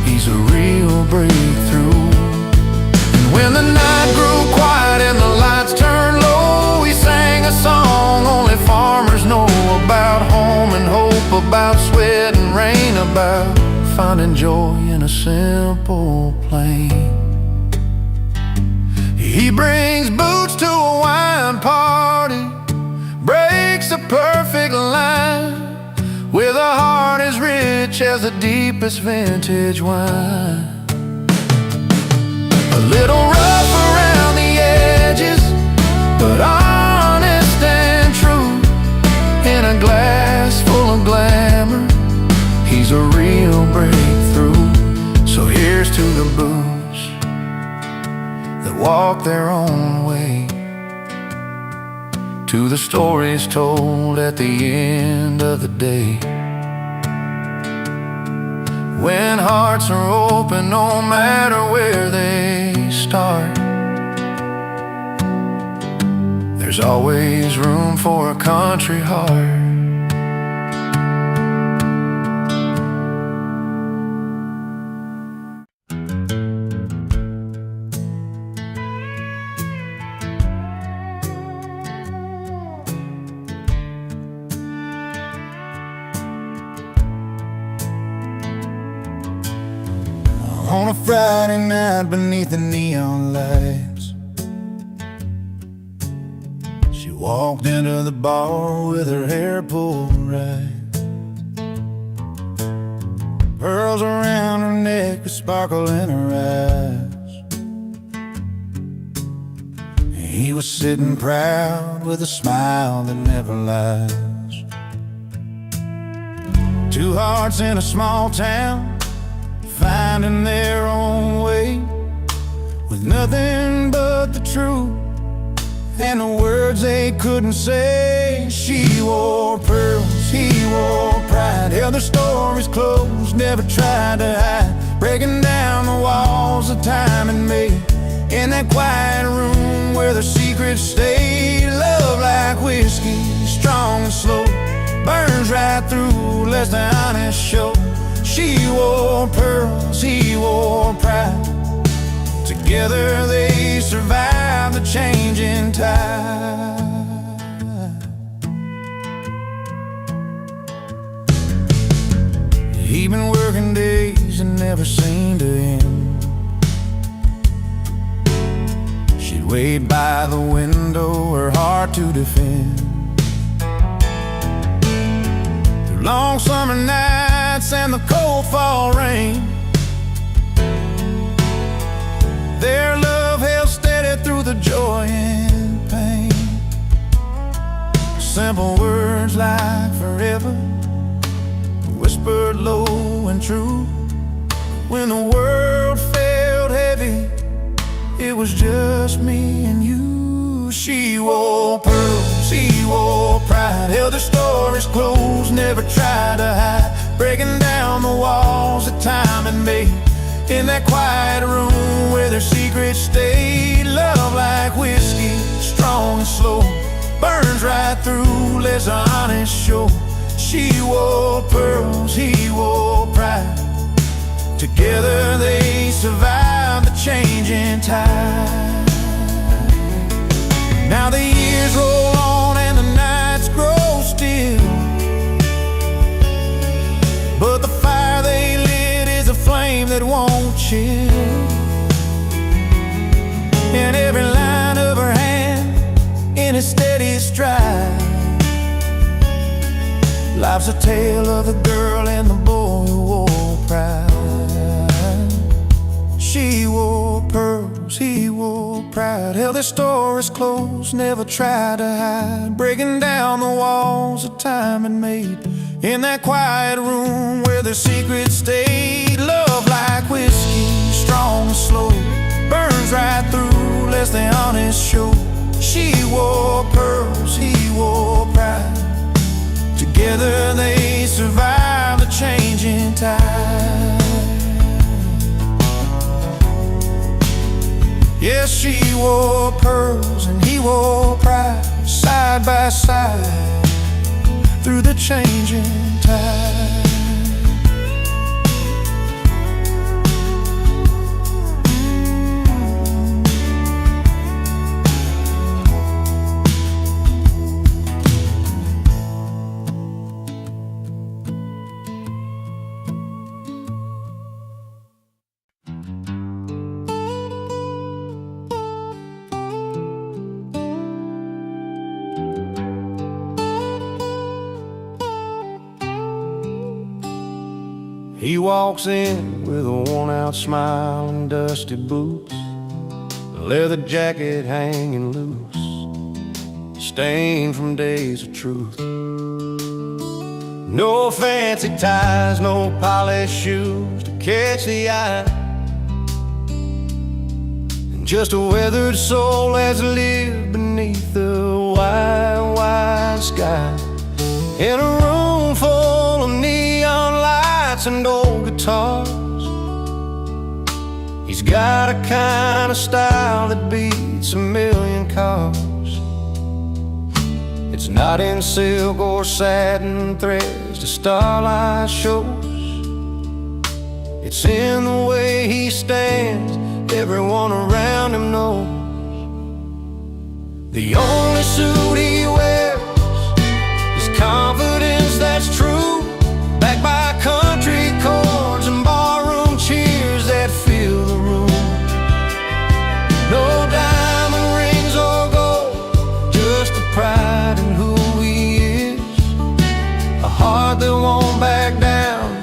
he's a real breakthrough. And when the night grew quiet and the lights turned low, he sang a song only farmers know about home and hope, about sweat and rain, about finding joy in a simple plane. He brings boots to a wine party, breaks a perfect line, with a heart as rich as the deepest vintage wine. A little rough around the edges, but honest and true. In a glass full of glamour, he's a real breakthrough. So here's to the boots that walk their own way, to the stories told at the end of the day. When hearts are open, no matter where they start, there's always room for a country heart. On a Friday night beneath the neon lights, she walked into the bar with her hair pulled right, pearls around her neck, a sparkle in her eyes. He was sitting proud with a smile that never lies. Two hearts in a small town, finding their own way, with nothing but the truth and the words they couldn't say. She wore pearls, he wore pride, held their stories close, never tried to hide, breaking down the walls of time and made. In that quiet room where their secrets stayed, love like whiskey, strong and slow, burns right through, lets the honest show. She wore pearls, he wore pride, together they survived the changing tide. He'd been working days and never seemed to end. She'd wait by the window, her heart to defend. Through long summer nights and the cold fall rain, their love held steady through the joy and pain. Simple words like forever, whispered low and true. When the world felt heavy, it was just me and you. She wore pearls, he wore pride, held their stories close, never tried to hide, breaking down the walls that time had made. In that quiet room where their secrets stayed, love like whiskey, strong and slow, burns right through, lets the honest show. She wore pearls, he wore pride, together they survived the changing tide. Now the years roll on and the nights grow still, but the fire they lit is a flame that won't chill. And every line of her hand in a steady stride, life's a tale of the girl and the boy who wore pride. She wore pearls, he wore pride, held their stories close, never tried to hide, breaking down the walls that time had made. In that quiet room where their secrets stayed, love like whiskey, strong and slow, burns right through, lets the honest show. She wore pearls, he wore pride, together they survived the changing tide. Yes, she wore pearls and he wore pride, side by side through the changing tide. He walks in with a worn-out smile and dusty boots, a leather jacket hanging loose, stained from days of truth. No fancy ties, no polished shoes to catch the eye, and just a weathered soul has lived beneath the wide, wide sky. In a room full of neon lights and old guitars, he's got a kind of style that beats a million cars. It's not in silk or satin threads the starlight shows. It's in the way he stands, everyone around him knows. The only suit he wears is confidence that's true, backed by country chords and barroom cheers that fill the room. No diamond rings or gold, just the pride in who he is, a heart that won't back down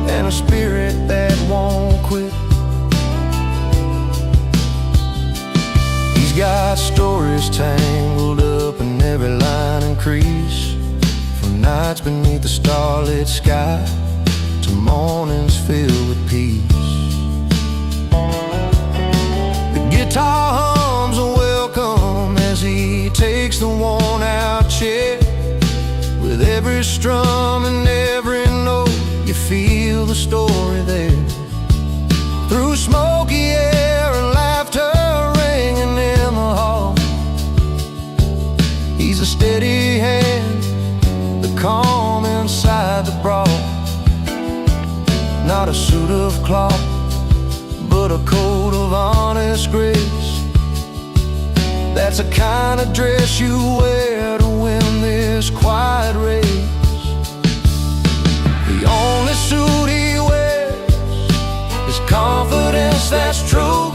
and a spirit that won't quit. He's got stories tangled up in every line and crease, from nights beneath the starlit sky to mornings filled with peace. The guitar hums a welcome as he takes the worn-out chair. With every strum and every note, you feel the story there. Through smoky air and laughter ringing in the hall, he's a steady hand, the calm inside the brawl. Not a suit of cloth, but a coat of honest grace. That's the kind of dress you wear to win this quiet race. The only suit he wears is confidence that's true,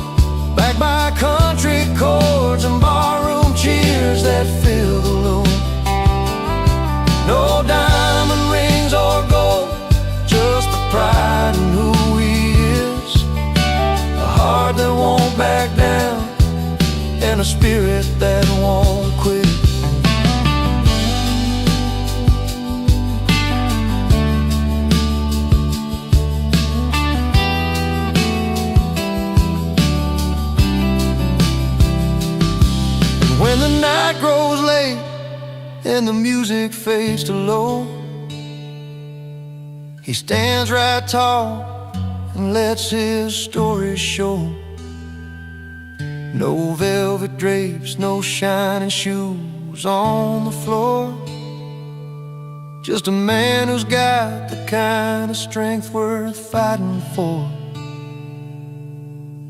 backed by country chords and barroom cheers that fill the room. No diamond rings or gold, just the pride in who he is, a heart that won't back down and a spirit that won't quit. And when the night grows late and the music fades to low, he stands right tall and lets his story show. No velvet drapes, no shining shoes on the floor, just a man who's got the kind of strength worth fighting for.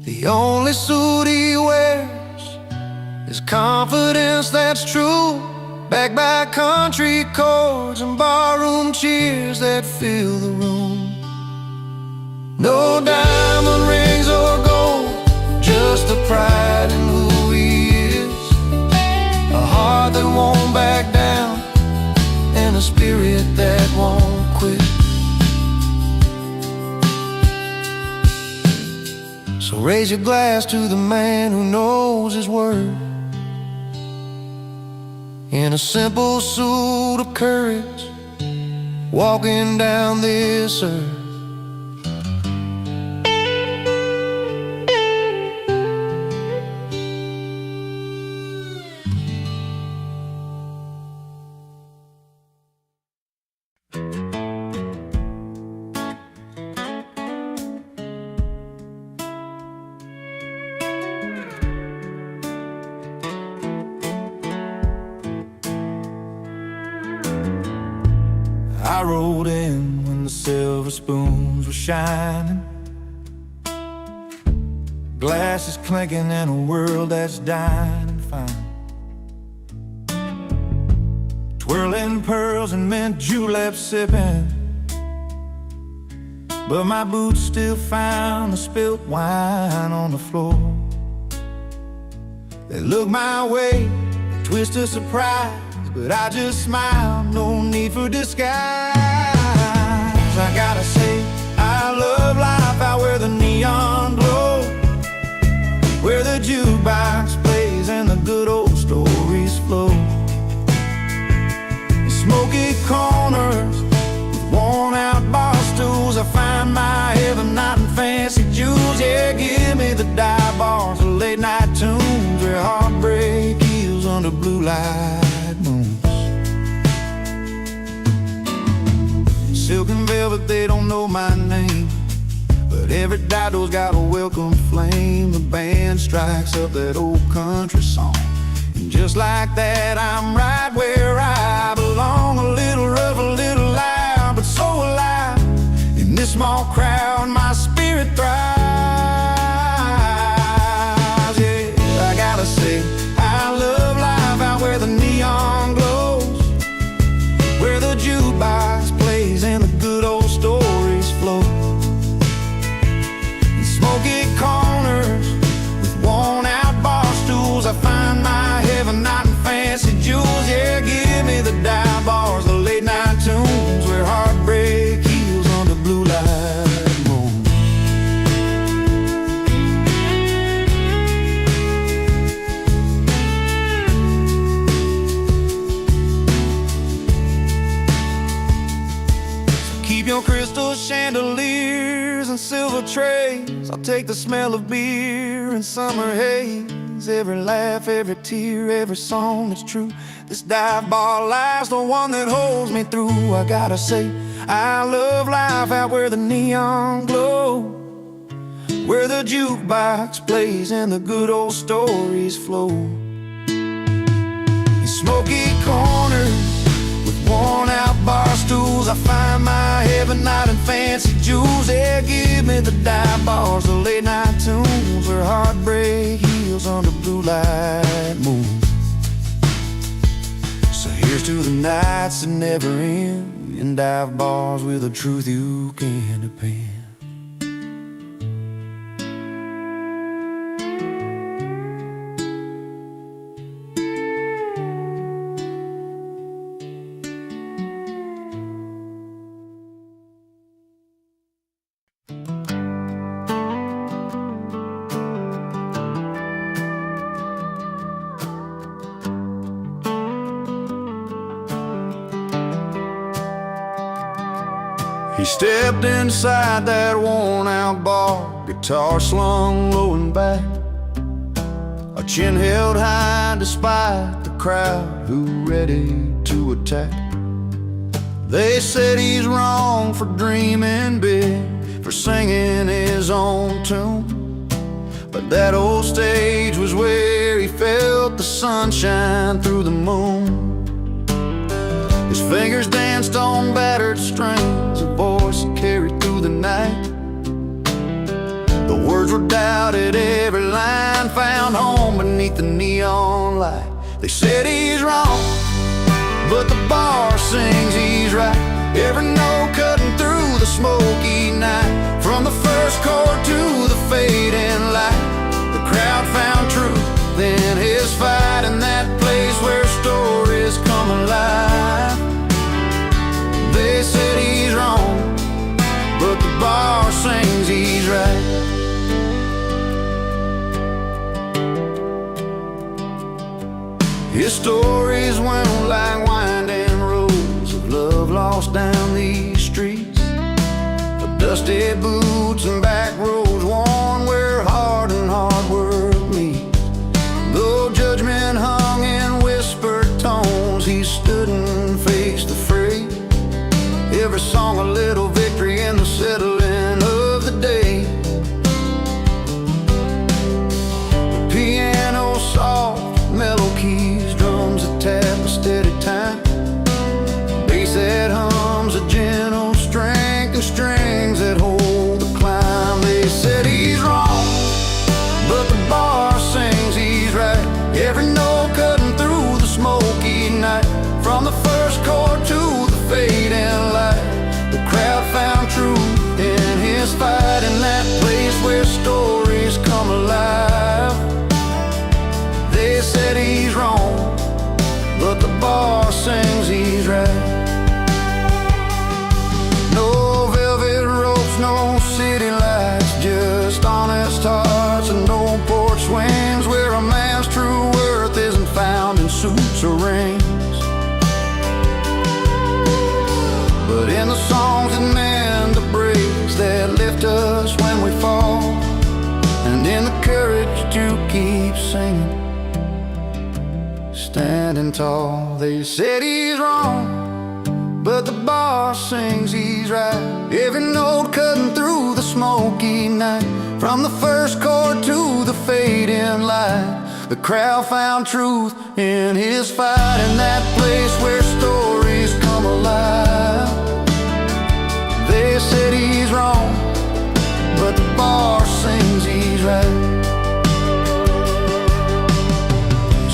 The only suit he wears is confidence that's true, backed by country chords and barroom cheers that fill the room. No diamond rings or gold, just the pride in who he is, a heart that won't back down and a spirit that won't quit. So raise your glass to the man who knows his word, in a simple suit of courage, walking down this earth. I rolled in when the silver spoons were shining, glasses clinking in a world that's dying and fine, twirling pearls and mint julep sipping, but my boots still found the spilt wine on the floor. They looked my way, a twist of surprise, but I just smiled, no need for disguise. I gotta say, I love life out where the neon glows, where the jukebox plays and the good old stories flow. In smoky corners with worn out bar stools, I find my heaven not in fancy jewels. Yeah, give me the dive bars, the late night tunes, where heartbreak heals under blue light moons. Silk and velvet, they don't know my name, but every dido's got a welcome flame. The band strikes up that old country song, and just like that, I'm right where I belong. A little rough, a little loud, but so alive. In this small crowd, my spirit thrives. Yeah, I gotta say, I love life out where the neon glows, where the jukebox plays and the good old stories flow. In smoky corners with worn out bar stools, I find my heaven not in fancy jewels. Yeah, give me the dive bars, the late night tunes, where heartbreak heals under blue light moons. So keep your crystal chandeliers and silver trays, I'll take the smell of beer and summer haze, every laugh, every tear, every song that's true. This dive bar life's the one that holds me through. I gotta say, I love life out where the neon glow, where the jukebox plays and the good old stories flow. In smoky corners with worn out bar stools, I find my heaven not in fancy jewels. Yeah, give me the dive bars, the late night tunes, where heartbreak heals under blue light moons. So here's to the nights that never end, in dive bars with a truth you can depend. He stepped inside that worn-out bar, guitar slung low and back, a chin held high despite the crowd who ready to attack. They said he's wrong for dreaming big, for singing his own tune, but that old stage was where he felt the sunshine through the moon. His fingers danced on battered strings, a voice he carried through the night. The words were doubted, every line found home beneath the neon light. They said he's wrong, but the bar sings he's right. Every note cutting through the smoky night, from the first chord to the fading light. The crowd found truth in his fight, in that place where stories come alive. They said he's wrong, but the bar sings he's right. His stories went like winding roads of love lost down these streets, of dusty boots and back roads worn where heart and hard work meet. Though judgment hung in whispered tones, he stood and faced the fray. Every song a little victory in the settling of the day. The piano soft, mellow keys, drums that tap a steady time, bass that hums a tall. They said he's wrong, but the bar sings he's right. Every note cutting through the smoky night, from the first chord to the fading light. The crowd found truth in his fight, in that place where stories come alive. They said he's wrong, but the bar sings he's right.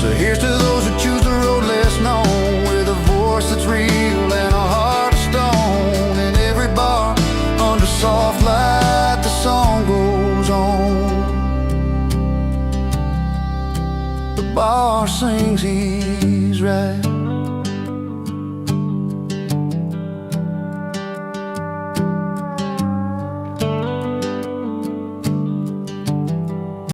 So here's to those who choose the road less known, with a voice that's real and a heart of stone. In every bar, under soft light, the song goes on. The bar sings he's right.